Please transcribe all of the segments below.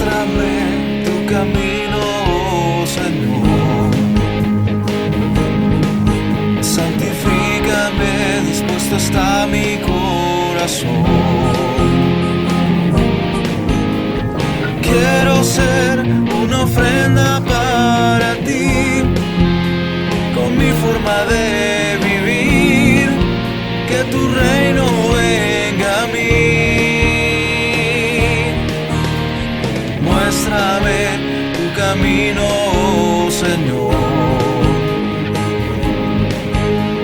Muéstrame tu camino, oh Señor. Santifícame, dispuesto está mi corazón. Quiero ser una ofrenda para ti, con mi forma de vivir, que tu reino venga a mí. Muéstrame tu camino, oh Señor.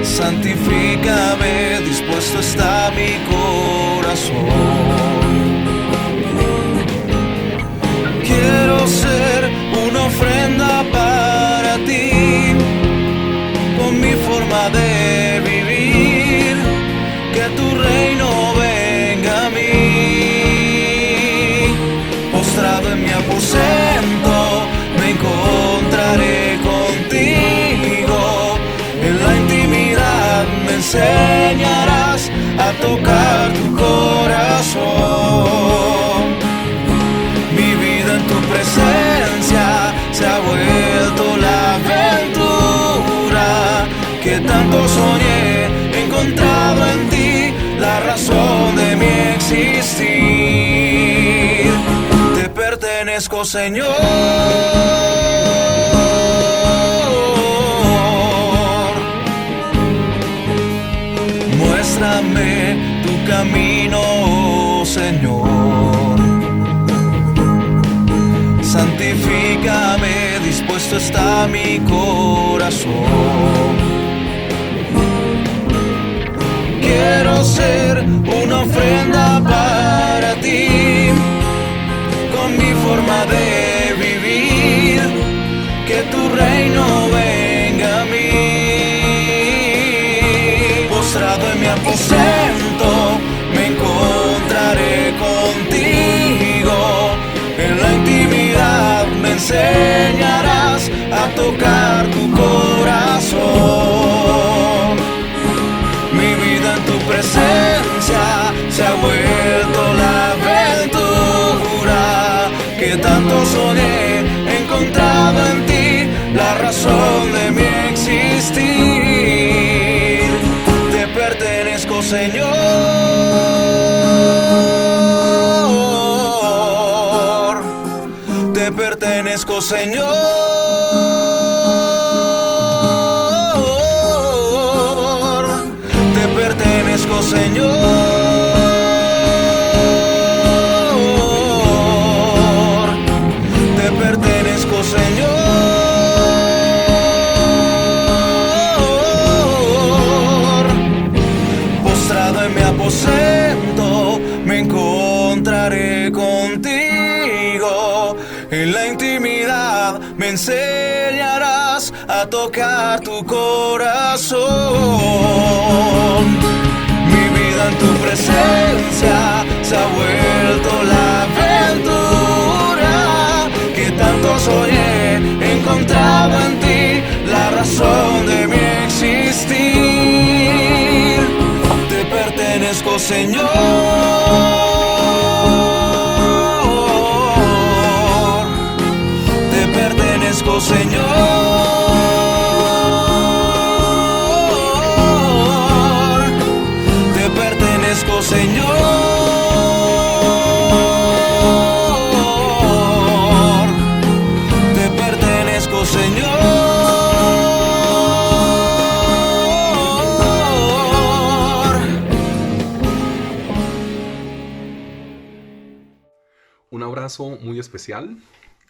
Santifícame, dispuesto está mi corazón. Quiero ser una ofrenda para ti, con mi forma de vivir, que tu reino venga a mí. Postrado en mi aposento, me encontraré contigo. En la intimidad me enseñarás a tocar tu corazón. Mi vida en tu presencia se ha vuelto la aventura que tanto soñé. He encontrado en ti la razón de mi existir. Te pertenezco, Señor. Muéstrame tu camino, oh Señor. Santifícame, dispuesto está mi corazón. Quiero ser una ofrenda para ti, con mi forma de vivir, que tu reino venga a mí. Postrado en mi aposento, me encontraré contigo. En la intimidad me enseñarás a tocar tu corazón. Mi vida en tu presencia se ha vuelto la aventura que tanto soñé. He encontrado en ti la razón de mi existir. Te pertenezco, Señor. Te pertenezco, Señor. Te pertenezco, Señor. Te pertenezco, Señor. Postrado en mi aposento, me encontraré contigo. En la intimidad me enseñarás a tocar tu corazón. Mi vida en tu presencia se ha vuelto la aventura que tanto soñé. He encontrado en ti la razón de mi existir. Te pertenezco, Señor. Señor, te pertenezco, Señor. Te pertenezco, Señor. Un abrazo muy especial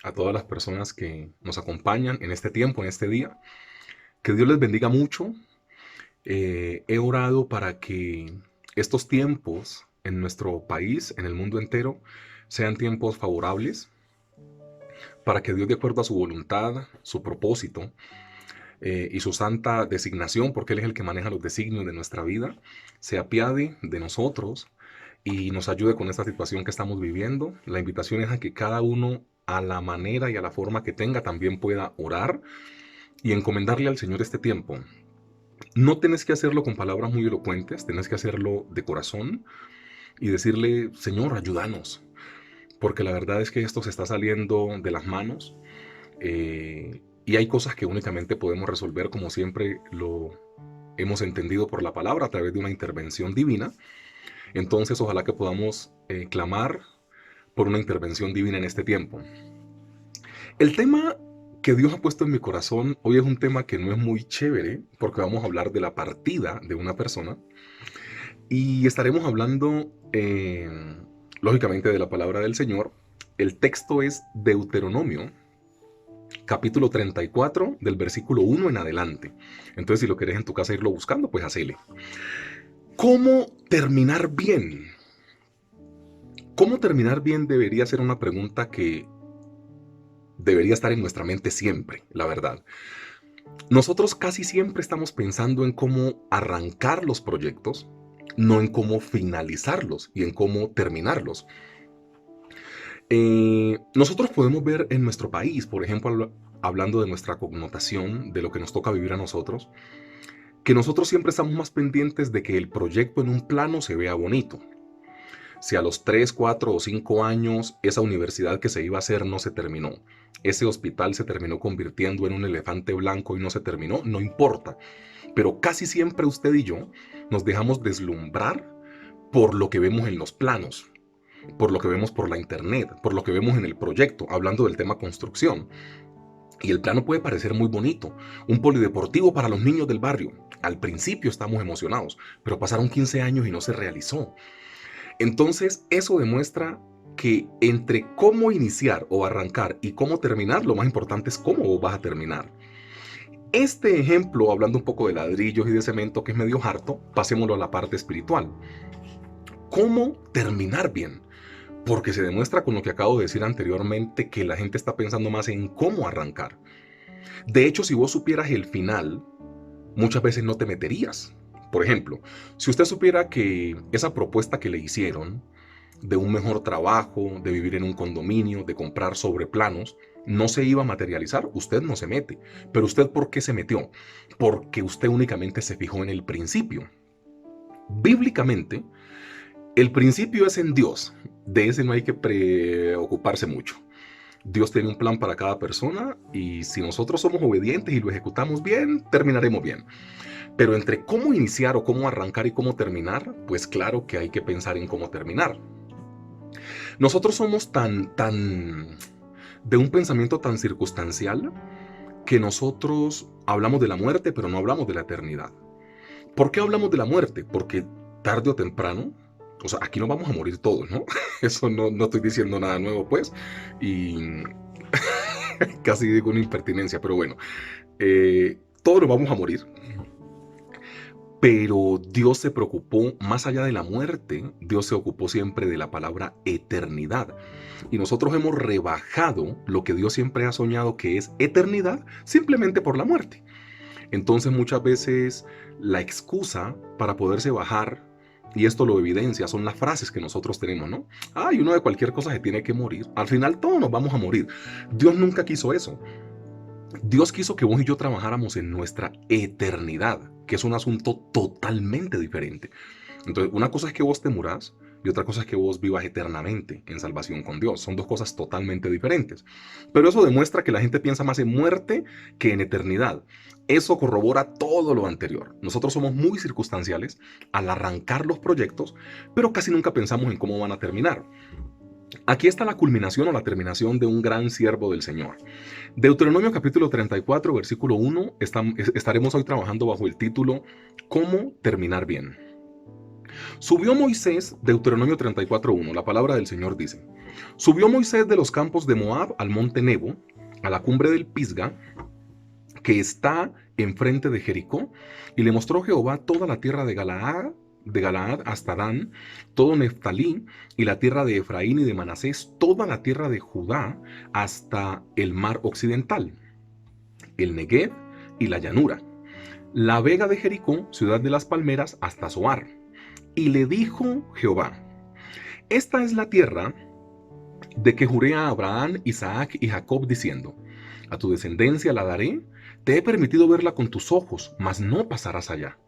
a todas las personas que nos acompañan en este tiempo, en este día. Que Dios les bendiga mucho. He orado para que estos tiempos en nuestro país, en el mundo entero, sean tiempos favorables, para que Dios, de acuerdo a su voluntad, su propósito y su santa designación, porque Él es el que maneja los designios de nuestra vida, se apiade de nosotros y nos ayude con esta situación que estamos viviendo. La invitación es a que cada uno, a la manera y a la forma que tenga, también pueda orar y encomendarle al Señor este tiempo. No tenés que hacerlo con palabras muy elocuentes, tenés que hacerlo de corazón y decirle: Señor, ayúdanos. porque la verdad es que esto se está saliendo de las manos, y hay cosas que únicamente podemos resolver como siempre lo hemos entendido por la palabra a través de una intervención divina. Entonces ojalá que podamos clamar por una intervención divina en este tiempo. El tema que Dios ha puesto en mi corazón hoy es un tema que no es muy chévere, porque vamos a hablar de la partida de una persona y estaremos hablando lógicamente de la palabra del Señor. El texto es Deuteronomio capítulo 34 del versículo 1 en adelante. Entonces si lo querés en tu casa irlo buscando, pues hacele. ¿Cómo terminar bien? ¿Cómo terminar bien debería ser una pregunta que debería estar en nuestra mente siempre, la verdad? Nosotros casi siempre estamos pensando en cómo arrancar los proyectos, no en cómo finalizarlos y en cómo terminarlos. Nosotros podemos ver en nuestro país, por ejemplo, hablando de nuestra connotación, de lo que nos toca vivir a nosotros, que nosotros siempre estamos más pendientes de que el proyecto en un plano se vea bonito. Si a los 3, 4 o 5 años esa universidad que se iba a hacer no se terminó, ese hospital se terminó convirtiendo en un elefante blanco y no se terminó, no importa. Pero casi siempre usted y yo nos dejamos deslumbrar por lo que vemos en los planos, por lo que vemos por la internet, por lo que vemos en el proyecto, hablando del tema construcción. Y el plano puede parecer muy bonito, un polideportivo para los niños del barrio. Al principio estamos emocionados, pero pasaron 15 años y no se realizó. Entonces, eso demuestra que entre cómo iniciar o arrancar y cómo terminar, lo más importante es cómo vas a terminar. Este ejemplo, hablando un poco de ladrillos y de cemento, que es medio harto, pasémoslo a la parte espiritual. ¿Cómo terminar bien? Porque se demuestra con lo que acabo de decir anteriormente que la gente está pensando más en cómo arrancar. De hecho, si vos supieras el final, muchas veces no te meterías. Por ejemplo, si usted supiera que esa propuesta que le hicieron de un mejor trabajo, de vivir en un condominio, de comprar sobre planos, no se iba a materializar, usted no se mete. Pero usted, ¿por qué se metió? Porque usted únicamente se fijó en el principio. Bíblicamente, el principio es en Dios. De ese no hay que preocuparse mucho. Dios tiene un plan para cada persona y si nosotros somos obedientes y lo ejecutamos bien, terminaremos bien. Pero entre cómo iniciar o cómo arrancar y cómo terminar, pues claro que hay que pensar en cómo terminar. Nosotros somos de un pensamiento tan circunstancial que nosotros hablamos de la muerte, pero no hablamos de la eternidad. ¿Por qué hablamos de la muerte? Porque tarde o temprano, o sea, aquí nos vamos a morir todos, ¿no? Eso no estoy diciendo nada nuevo, pues, y casi digo una impertinencia, pero bueno, todos nos vamos a morir. Pero Dios se preocupó más allá de la muerte, Dios se ocupó siempre de la palabra eternidad. Y nosotros hemos rebajado lo que Dios siempre ha soñado que es eternidad simplemente por la muerte. Entonces muchas veces la excusa para poderse bajar, y esto lo evidencia, son las frases que nosotros tenemos, ¿no? Ay, uno de cualquier cosa se tiene que morir. Al final todos nos vamos a morir. Dios nunca quiso eso. Dios quiso que vos y yo trabajáramos en nuestra eternidad, que es un asunto totalmente diferente. Entonces, una cosa es que vos te murás y otra cosa es que vos vivas eternamente en salvación con Dios. Son dos cosas totalmente diferentes. Pero eso demuestra que la gente piensa más en muerte que en eternidad. Eso corrobora todo lo anterior. Nosotros somos muy circunstanciales al arrancar los proyectos, pero casi nunca pensamos en cómo van a terminar. Aquí está la culminación o la terminación de un gran siervo del Señor. Deuteronomio capítulo 34, versículo 1, estaremos hoy trabajando bajo el título ¿Cómo terminar bien? Subió Moisés, Deuteronomio 34:1, la palabra del Señor dice: Subió Moisés de los campos de Moab al monte Nebo, a la cumbre del Pisga, que está enfrente de Jericó, y le mostró Jehová toda la tierra de Galaad hasta Dan, todo Neftalí, y la tierra de Efraín y de Manasés, toda la tierra de Judá, hasta el mar occidental, el Negev y la llanura, la vega de Jericó, ciudad de las palmeras, hasta Zoar. Y le dijo Jehová: Esta es la tierra de que juré a Abraham, Isaac y Jacob, diciendo: A tu descendencia la daré, te he permitido verla con tus ojos, mas no pasarás allá.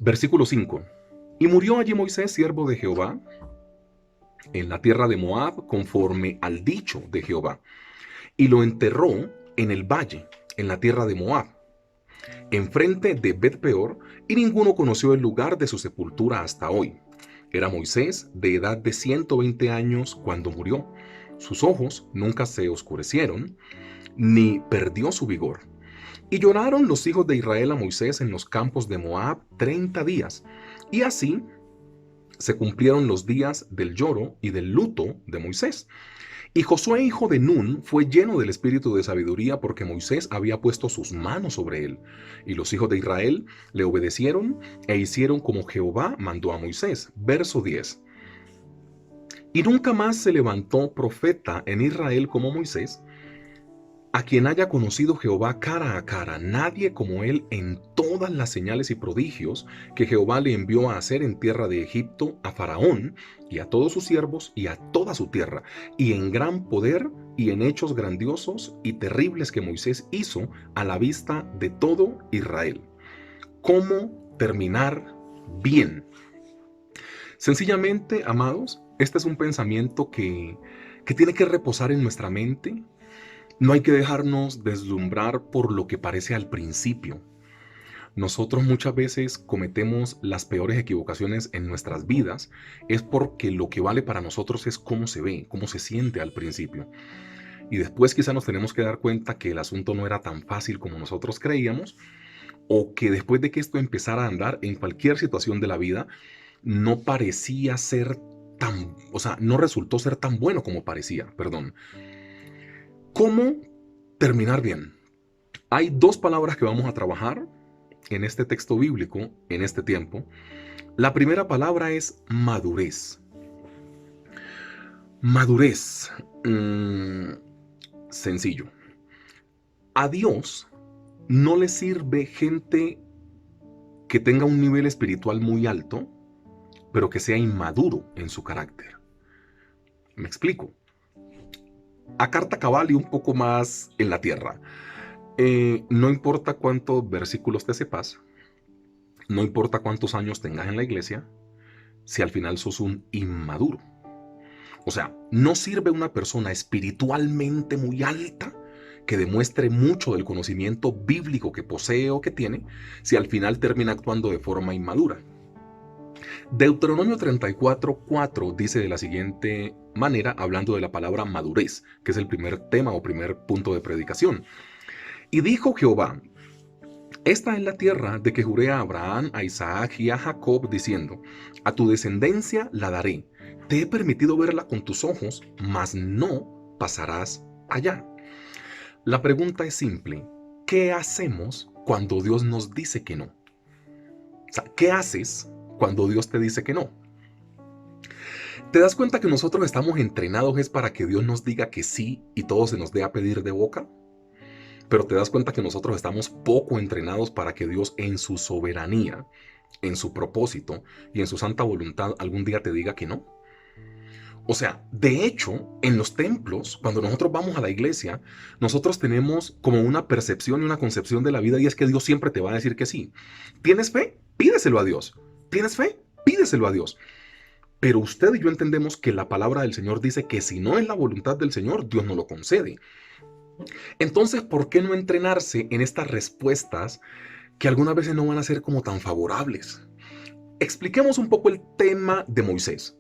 Versículo 5. Y murió allí Moisés, siervo de Jehová, en la tierra de Moab, conforme al dicho de Jehová, y lo enterró en el valle, en la tierra de Moab, enfrente de Bet-peor, y ninguno conoció el lugar de su sepultura hasta hoy. Era Moisés de edad de 120 años cuando murió. Sus ojos nunca se oscurecieron, ni perdió su vigor. Y lloraron los hijos de Israel a Moisés en los campos de Moab 30 días. Y así se cumplieron los días del lloro y del luto de Moisés. Y Josué, hijo de Nun, fue lleno del espíritu de sabiduría porque Moisés había puesto sus manos sobre él. Y los hijos de Israel le obedecieron e hicieron como Jehová mandó a Moisés. Verso 10. Y nunca más se levantó profeta en Israel como Moisés, a quien haya conocido Jehová cara a cara, nadie como él en todas las señales y prodigios que Jehová le envió a hacer en tierra de Egipto a Faraón y a todos sus siervos y a toda su tierra, y en gran poder y en hechos grandiosos y terribles que Moisés hizo a la vista de todo Israel. ¿Cómo terminar bien? Sencillamente, amados, este es un pensamiento que tiene que reposar en nuestra mente. No hay que dejarnos deslumbrar por lo que parece al principio. Nosotros muchas veces cometemos las peores equivocaciones en nuestras vidas, es porque lo que vale para nosotros es cómo se ve, cómo se siente al principio. Y después quizá nos tenemos que dar cuenta que el asunto no era tan fácil como nosotros creíamos, o que después de que esto empezara a andar en cualquier situación de la vida, no parecía ser tan, no resultó ser tan bueno como parecía, perdón. ¿Cómo terminar bien? Hay dos palabras que vamos a trabajar en este texto bíblico, en este tiempo. La primera palabra es madurez. Madurez. Sencillo. A Dios no le sirve gente que tenga un nivel espiritual muy alto, pero que sea inmaduro en su carácter. Me explico. A carta cabal y un poco más en la tierra. No importa cuántos versículos te sepas, no importa cuántos años tengas en la iglesia, si al final sos un inmaduro. O sea, no sirve una persona espiritualmente muy alta que demuestre mucho del conocimiento bíblico que posee o que tiene, si al final termina actuando de forma inmadura. Deuteronomio 34:4 dice de la siguiente manera, hablando de la palabra madurez, que es el primer tema o primer punto de predicación. Y dijo Jehová: esta es la tierra de que juré a Abraham, a Isaac y a Jacob, diciendo: a tu descendencia la daré. Te he permitido verla con tus ojos, mas no pasarás allá. La pregunta es simple: ¿qué hacemos cuando Dios nos dice que no? O sea, ¿qué haces cuando Dios te dice que no? ¿Te das cuenta que nosotros estamos entrenados es para que Dios nos diga que sí y todo se nos dé a pedir de boca? Pero te das cuenta que nosotros estamos poco entrenados para que Dios en su soberanía, en su propósito y en su santa voluntad algún día te diga que no. O sea, de hecho, en los templos, cuando nosotros vamos a la iglesia, nosotros tenemos como una percepción y una concepción de la vida, y es que Dios siempre te va a decir que sí. ¿Tienes fe? Pídeselo a Dios. ¿Tienes fe? Pídeselo a Dios. Pero usted y yo entendemos que la palabra del Señor dice que si no es la voluntad del Señor, Dios no lo concede. Entonces, ¿por qué no entrenarse en estas respuestas que algunas veces no van a ser como tan favorables? Expliquemos un poco el tema de Moisés.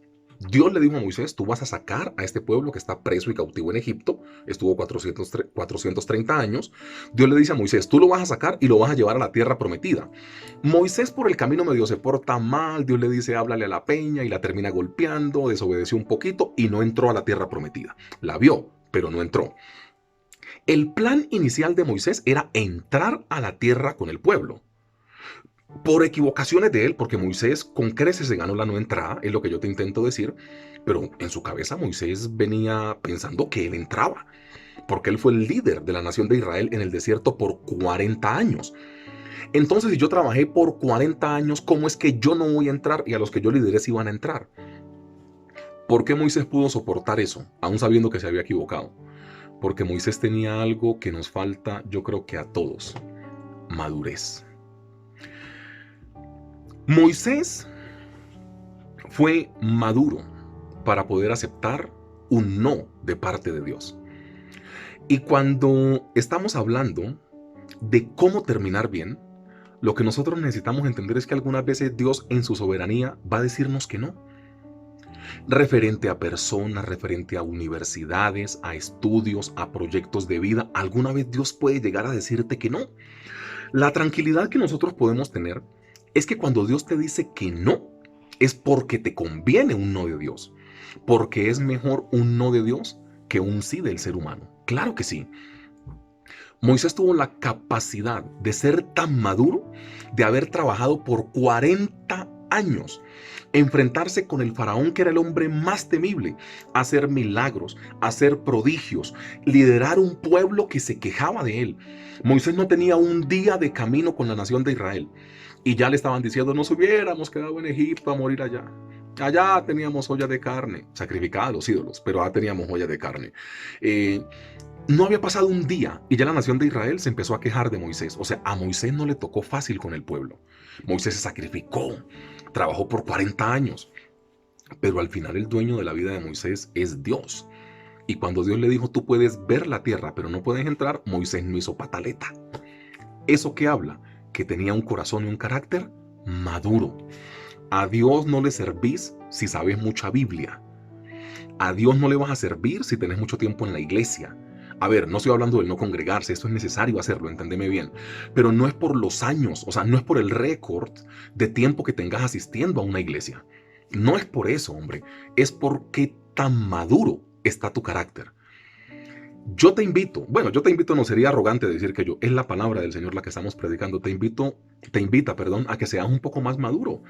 Dios le dijo a Moisés: tú vas a sacar a este pueblo que está preso y cautivo en Egipto. Estuvo 430 años. Dios le dice a Moisés: tú lo vas a sacar y lo vas a llevar a la tierra prometida. Moisés por el camino medio se porta mal. Dios le dice: háblale a la peña, y la termina golpeando. Desobedeció un poquito y no entró a la tierra prometida. La vio, pero no entró. El plan inicial de Moisés era entrar a la tierra con el pueblo. Por equivocaciones de él, porque Moisés con creces se ganó la no entrada, es lo que yo te intento decir, pero en su cabeza Moisés venía pensando que él entraba, porque él fue el líder de la nación de Israel en el desierto por 40 años. Entonces, si yo trabajé por 40 años, ¿cómo es que yo no voy a entrar y a los que yo lideré sí van a entrar? ¿Por qué Moisés pudo soportar eso, aún sabiendo que se había equivocado? Porque Moisés tenía algo que nos falta, yo creo que a todos: madurez. Moisés fue maduro para poder aceptar un no de parte de Dios. Y cuando estamos hablando de cómo terminar bien, lo que nosotros necesitamos entender es que algunas veces Dios en su soberanía va a decirnos que no. Referente a personas, referente a universidades, a estudios, a proyectos de vida, alguna vez Dios puede llegar a decirte que no. La tranquilidad que nosotros podemos tener es que cuando Dios te dice que no, es porque te conviene un no de Dios. Porque es mejor un no de Dios que un sí del ser humano. Claro que sí. Moisés tuvo la capacidad de ser tan maduro, de haber trabajado por 40 años, enfrentarse con el faraón que era el hombre más temible, hacer milagros, hacer prodigios, liderar un pueblo que se quejaba de él. Moisés no tenía un día de camino con la nación de Israel y ya le estaban diciendo: nos hubiéramos quedado en Egipto a morir allá. Allá teníamos olla de carne, sacrificada a los ídolos, pero allá teníamos olla de carne. No había pasado un día y ya la nación de Israel se empezó a quejar de Moisés. O sea, a Moisés no le tocó fácil con el pueblo. Moisés se sacrificó, trabajó por 40 años. Pero al final el dueño de la vida de Moisés es Dios. Y cuando Dios le dijo: tú puedes ver la tierra, pero no puedes entrar, Moisés no hizo pataleta. ¿Eso qué habla? Que tenía un corazón y un carácter maduro. A Dios no le servís si sabes mucha Biblia. A Dios no le vas a servir si tenés mucho tiempo en la iglesia. A ver, no estoy hablando del no congregarse, esto es necesario hacerlo, entendeme bien. Pero no es por los años, o sea, no es por el récord de tiempo que tengas asistiendo a una iglesia. No es por eso, hombre. Es porque tan maduro está tu carácter. Yo te invito, no sería arrogante decir que es la palabra del Señor la que estamos predicando. Te invita, a que seas un poco más maduro.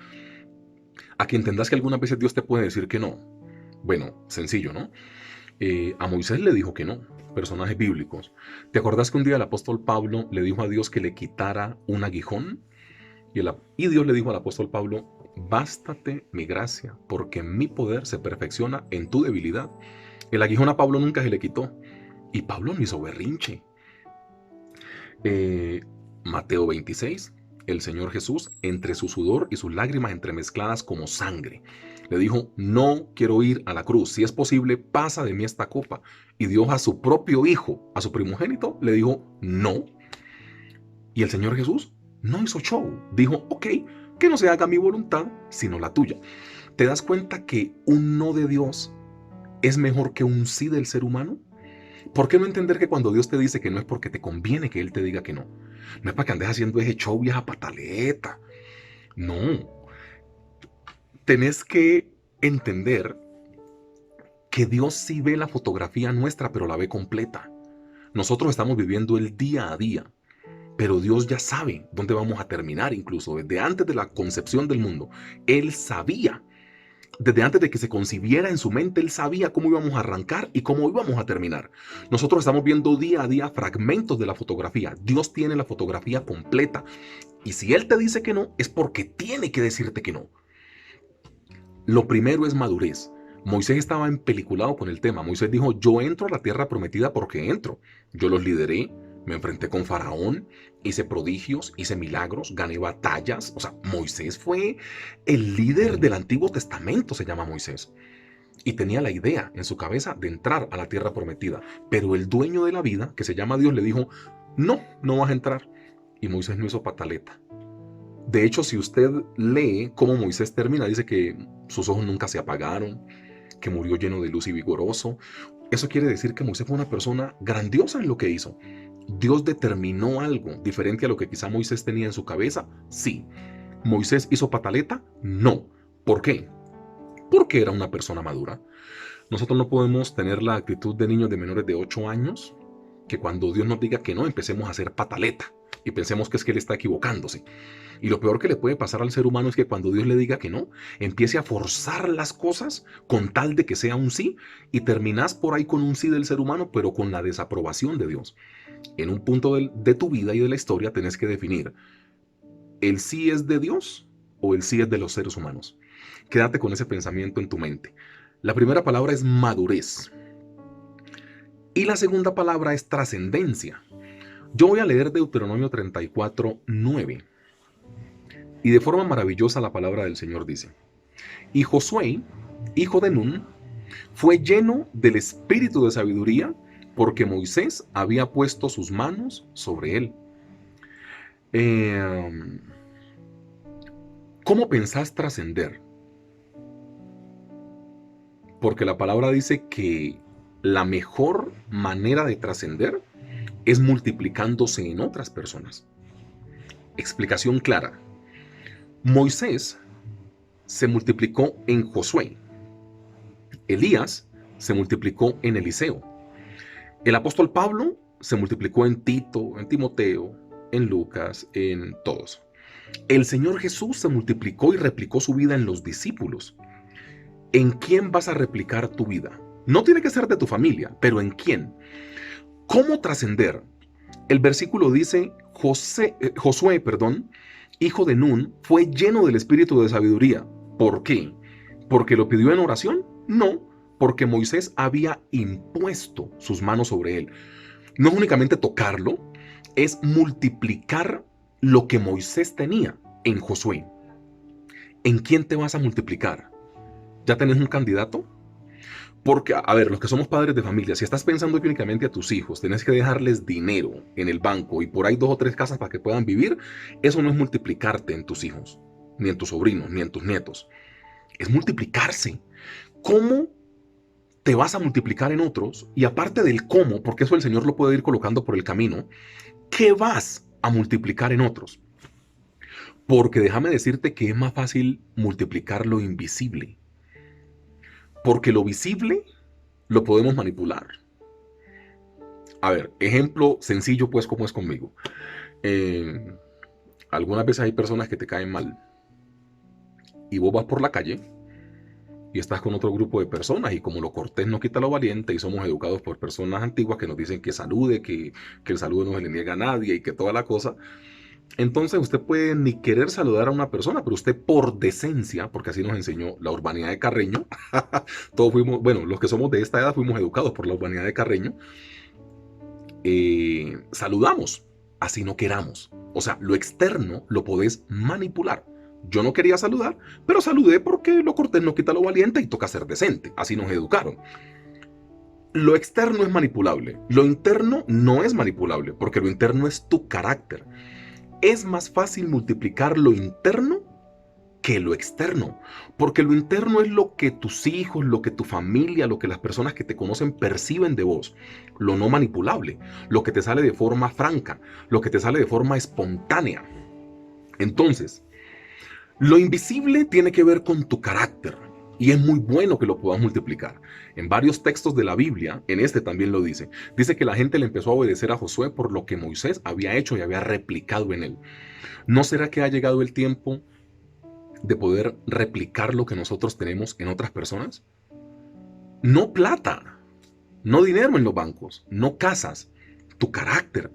A que entendas que algunas veces Dios te puede decir que no. Bueno, sencillo, ¿no? A Moisés le dijo que no, personajes bíblicos. ¿Te acordás que un día el apóstol Pablo le dijo a Dios que le quitara un aguijón? Y Dios le dijo al apóstol Pablo: bástate mi gracia, porque mi poder se perfecciona en tu debilidad. El aguijón a Pablo nunca se le quitó, y Pablo no hizo berrinche. Mateo 26, el Señor Jesús, entre su sudor y sus lágrimas entremezcladas como sangre, le dijo: no quiero ir a la cruz, si es posible, pasa de mí esta copa. Y Dios a su propio hijo, a su primogénito, le dijo: no. Y el Señor Jesús no hizo show, dijo: ok, que no se haga mi voluntad, sino la tuya. ¿Te das cuenta que un no de Dios es mejor que un sí del ser humano? ¿Por qué no entender que cuando Dios te dice que no es porque te conviene que Él te diga que no? No es para que andes haciendo ese show, vieja pataleta. No. Tenés que entender que Dios sí ve la fotografía nuestra, pero la ve completa. Nosotros estamos viviendo el día a día, pero Dios ya sabe dónde vamos a terminar, incluso desde antes de la concepción del mundo. Él sabía, desde antes de que se concibiera en su mente, Él sabía cómo íbamos a arrancar y cómo íbamos a terminar. Nosotros estamos viendo día a día fragmentos de la fotografía. Dios tiene la fotografía completa. Y si Él te dice que no, es porque tiene que decirte que no. Lo primero es madurez. Moisés estaba empeliculado con el tema. Moisés dijo: yo entro a la tierra prometida porque entro. Yo los lideré, me enfrenté con Faraón, hice prodigios, hice milagros, gané batallas. O sea, Moisés fue el líder del Antiguo Testamento, se llama Moisés. Y tenía la idea en su cabeza de entrar a la tierra prometida. Pero el dueño de la vida, que se llama Dios, le dijo: no, no vas a entrar. Y Moisés no hizo pataleta. De hecho, si usted lee cómo Moisés termina, dice que sus ojos nunca se apagaron, que murió lleno de luz y vigoroso. Eso quiere decir que Moisés fue una persona grandiosa en lo que hizo. ¿Dios determinó algo diferente a lo que quizá Moisés tenía en su cabeza? Sí. ¿Moisés hizo pataleta? No. ¿Por qué? Porque era una persona madura. Nosotros no podemos tener la actitud de niños de menores de 8 años, que cuando Dios nos diga que no, empecemos a hacer pataleta y pensemos que es que Él está equivocándose. Y lo peor que le puede pasar al ser humano es que cuando Dios le diga que no, empiece a forzar las cosas con tal de que sea un sí, y terminas por ahí con un sí del ser humano, pero con la desaprobación de Dios. En un punto de tu vida y de la historia tenés que definir: ¿el sí es de Dios o el sí es de los seres humanos? Quédate con ese pensamiento en tu mente. La primera palabra es madurez. Y la segunda palabra es trascendencia. Yo voy a leer Deuteronomio 34:9. Y de forma maravillosa la palabra del Señor dice: y Josué, hijo de Nun, Fue lleno del espíritu de sabiduría porque Moisés había puesto sus manos sobre él. ¿Cómo pensás trascender? Porque la palabra dice que la mejor manera de trascender es multiplicándose en otras personas. Explicación clara. Moisés se multiplicó en Josué. Elías se multiplicó en Eliseo. El apóstol Pablo se multiplicó en Tito, en Timoteo, en Lucas, en todos. El Señor Jesús se multiplicó y replicó su vida en los discípulos. ¿En quién vas a replicar tu vida? No tiene que ser de tu familia, pero ¿en quién? ¿Cómo trascender? El versículo dice, Josué, hijo de Nun, fue lleno del espíritu de sabiduría. ¿Por qué? ¿Porque lo pidió en oración? No, porque Moisés había impuesto sus manos sobre él. No es únicamente tocarlo, es multiplicar lo que Moisés tenía en Josué. ¿En quién te vas a multiplicar? ¿Ya tenés un candidato? Porque, a ver, los que somos padres de familia, si estás pensando únicamente a tus hijos, tenés que dejarles dinero en el banco y por ahí 2 o 3 casas para que puedan vivir, eso no es multiplicarte en tus hijos, ni en tus sobrinos, ni en tus nietos. Es multiplicarse. ¿Cómo te vas a multiplicar en otros? Y aparte del cómo, porque eso el Señor lo puede ir colocando por el camino, ¿qué vas a multiplicar en otros? Porque déjame decirte que es más fácil multiplicar lo invisible. Porque lo visible lo podemos manipular. A ver, ejemplo sencillo pues como es conmigo. Algunas veces hay personas que te caen mal. Y vos vas por la calle y estás con otro grupo de personas y como lo cortés no quita lo valiente y somos educados por personas antiguas que nos dicen que salude, que el saludo no se le niega a nadie y que toda la cosa. Entonces usted puede ni querer saludar a una persona, pero usted por decencia, porque así nos enseñó la urbanidad de Carreño, todos fuimos, bueno, los que somos de esta edad fuimos educados por la urbanidad de Carreño, saludamos, así no queramos. O sea, lo externo lo podés manipular. Yo no quería saludar, pero saludé porque lo cortés no quita lo valiente y toca ser decente, así nos educaron. Lo externo es manipulable, lo interno no es manipulable, porque lo interno es tu carácter. Es más fácil multiplicar lo interno que lo externo, porque lo interno es lo que tus hijos, lo que tu familia, lo que las personas que te conocen perciben de vos, lo no manipulable, lo que te sale de forma franca, lo que te sale de forma espontánea. Entonces, lo invisible tiene que ver con tu carácter y es muy bueno que lo puedas multiplicar. En varios textos de la Biblia, en este también lo dice. Dice que la gente le empezó a obedecer a Josué por lo que Moisés había hecho y había replicado en él. ¿No será que ha llegado el tiempo de poder replicar lo que nosotros tenemos en otras personas? No plata, no dinero en los bancos, no casas, tu carácter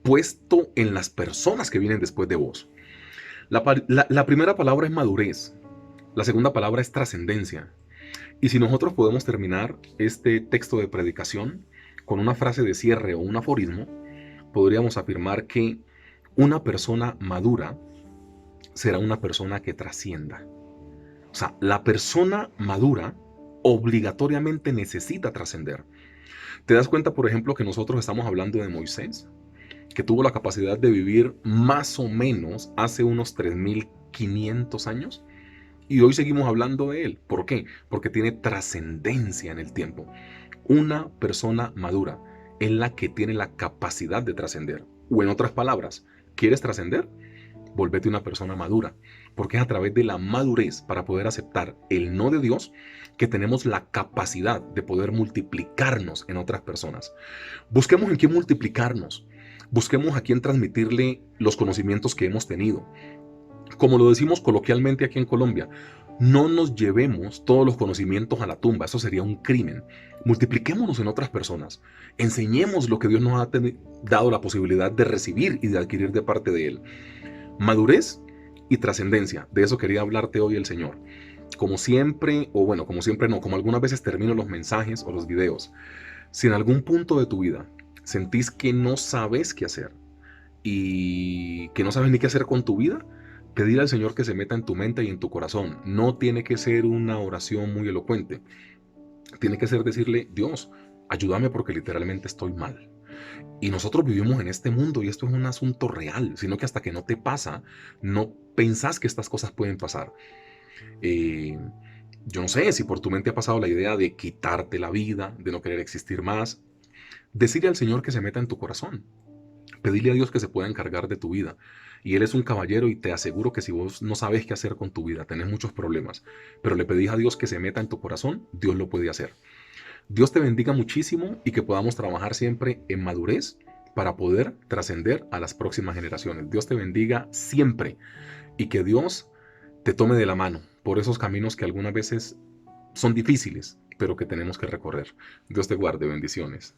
puesto en las personas que vienen después de vos. La primera palabra es madurez, la segunda palabra es trascendencia. Y si nosotros podemos terminar este texto de predicación con una frase de cierre o un aforismo, podríamos afirmar que una persona madura será una persona que trascienda. O sea, la persona madura obligatoriamente necesita trascender. ¿Te das cuenta, por ejemplo, que nosotros estamos hablando de Moisés, que tuvo la capacidad de vivir más o menos hace unos 3.500 años? Y hoy seguimos hablando de él. ¿Por qué? Porque tiene trascendencia en el tiempo. Una persona madura es la que tiene la capacidad de trascender. O en otras palabras, ¿quieres trascender? Volvete una persona madura. Porque es a través de la madurez para poder aceptar el no de Dios que tenemos la capacidad de poder multiplicarnos en otras personas. Busquemos en quién multiplicarnos. Busquemos a quién transmitirle los conocimientos que hemos tenido. Como lo decimos coloquialmente aquí en Colombia, no nos llevemos todos los conocimientos a la tumba, eso sería un crimen. Multipliquémonos en otras personas, enseñemos lo que Dios nos ha dado la posibilidad de recibir y de adquirir de parte de Él. Madurez y trascendencia, de eso quería hablarte hoy el Señor. Como siempre, o bueno, como siempre no, como algunas veces termino los mensajes o los videos, si en algún punto de tu vida sentís que no sabes qué hacer y que no sabes ni qué hacer con tu vida, pedir al Señor que se meta en tu mente y en tu corazón. No tiene que ser una oración muy elocuente. tiene que ser decirle, Dios, ayúdame porque literalmente estoy mal. Y nosotros vivimos en este mundo y esto es un asunto real, sino que hasta que no te pasa, no pensás que estas cosas pueden pasar. Eh, yo no sé si por tu mente ha pasado la idea de quitarte la vida, de no querer existir más. Decirle al Señor que se meta en tu corazón. Pedirle a Dios que se pueda encargar de tu vida. Y Él es un caballero y te aseguro que si vos no sabes qué hacer con tu vida, tenés muchos problemas, pero le pedís a Dios que se meta en tu corazón, Dios lo puede hacer. Dios te bendiga muchísimo y que podamos trabajar siempre en madurez para poder trascender a las próximas generaciones. Dios te bendiga siempre y que Dios te tome de la mano por esos caminos que algunas veces son difíciles, pero que tenemos que recorrer. Dios te guarde, bendiciones.